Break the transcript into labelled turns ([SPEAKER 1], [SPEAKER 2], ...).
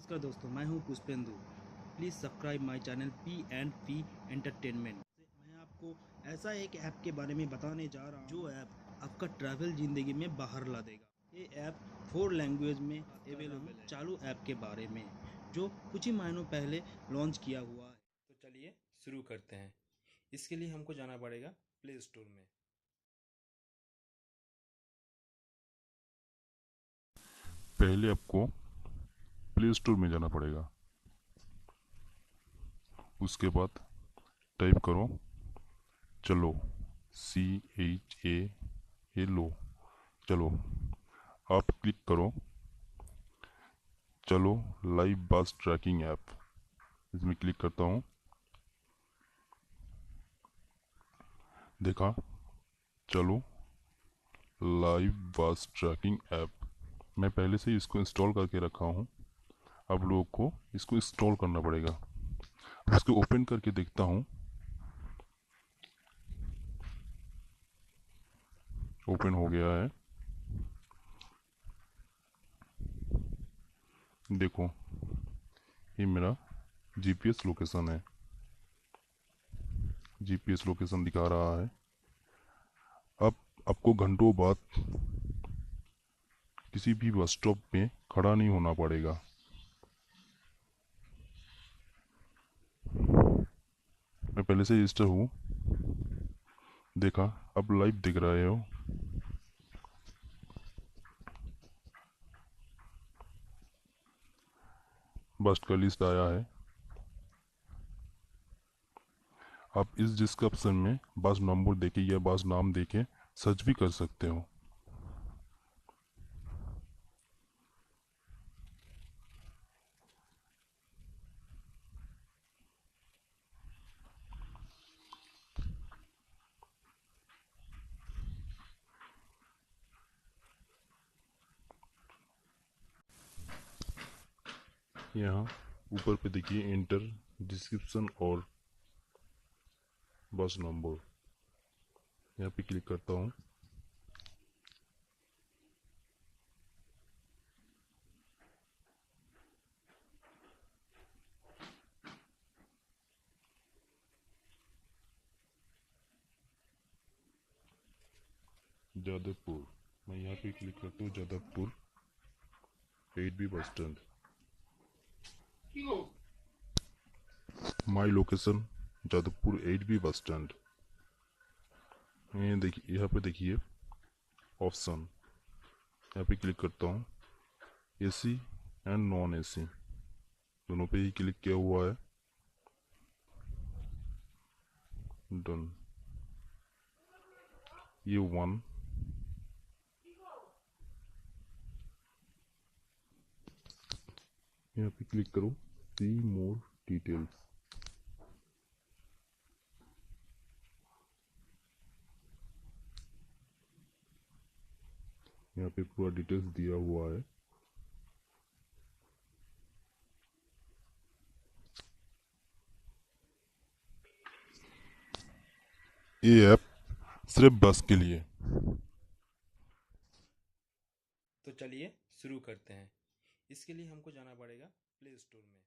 [SPEAKER 1] नमस्कार दोस्तों, मैं हूं Pushpendu. Please subscribe my channel P&P entertainment. मैं आपको ऐसा एक ऐप के बारे में बताने जा रहा हूं जो ऐप आपका ट्रैवल ज़िंदगी में बाहर ला देगा। ये ऐप 4 लैंग्वेज में अवेलेबल है। चालू ऐप के बारे में जो कुछ ही महीनों पहले लॉन्च किया हुआ है।
[SPEAKER 2] तो चलिए शुरू करते हैं। इसके लिए हमको जाना पड़ेगा प्ले स्टोर में।
[SPEAKER 3] पहले आपको प्ले स्टोर में जाना पड़ेगा। उसके बाद टाइप करो चलो, CHALO। चलो, आप क्लिक करो चलो लाइव बस ट्रैकिंग ऐप। इसमें क्लिक करता हूँ। देखा, चलो लाइव बस ट्रैकिंग ऐप। मैं पहले से ही इसको इंस्टॉल करके रखा हूँ। आप लोगों को इसको इंस्टॉल करना पड़ेगा। अब इसको ओपन करके देखता हूँ। ओपन हो गया है। देखो, ये मेरा GPS लोकेशन है। GPS लोकेशन दिखा रहा है। अब आपको घंटों बाद किसी भी बस स्टॉप में खड़ा नहीं होना पड़ेगा। मैं पहले से रजिस्टर हूँ। देखा, अब लाइव दिख रहे हो। बस का लिस्ट आया है। आप इस डिस्क्रिप्शन में बस नंबर देके या बस नाम देके सर्च भी कर सकते हो। यहाँ ऊपर पे देखिए एंटर डिस्क्रिप्शन और बस नंबर। यहाँ पे क्लिक करता हूँ। जादवपुर, मैं यहाँ पे क्लिक करता हूँ। Jadavpur 8B bus stand. My location Jadavpur 8B bus stand. देखिए, यहाँ पे देखिए ऑप्शन। यहाँ पे क्लिक करता हूँ। AC एंड नॉन AC दोनों पे ही क्लिक किया हुआ है। डन। ये 1। यहाँ पे क्लिक करो सी मोर डिटेल्स। यहाँ पे पूरा डिटेल्स दिया हुआ है। ये ऐप सिर्फ बस के लिए।
[SPEAKER 2] तो चलिए शुरू करते हैं। इसके लिए हमको जाना पड़ेगा प्ले स्टोर में।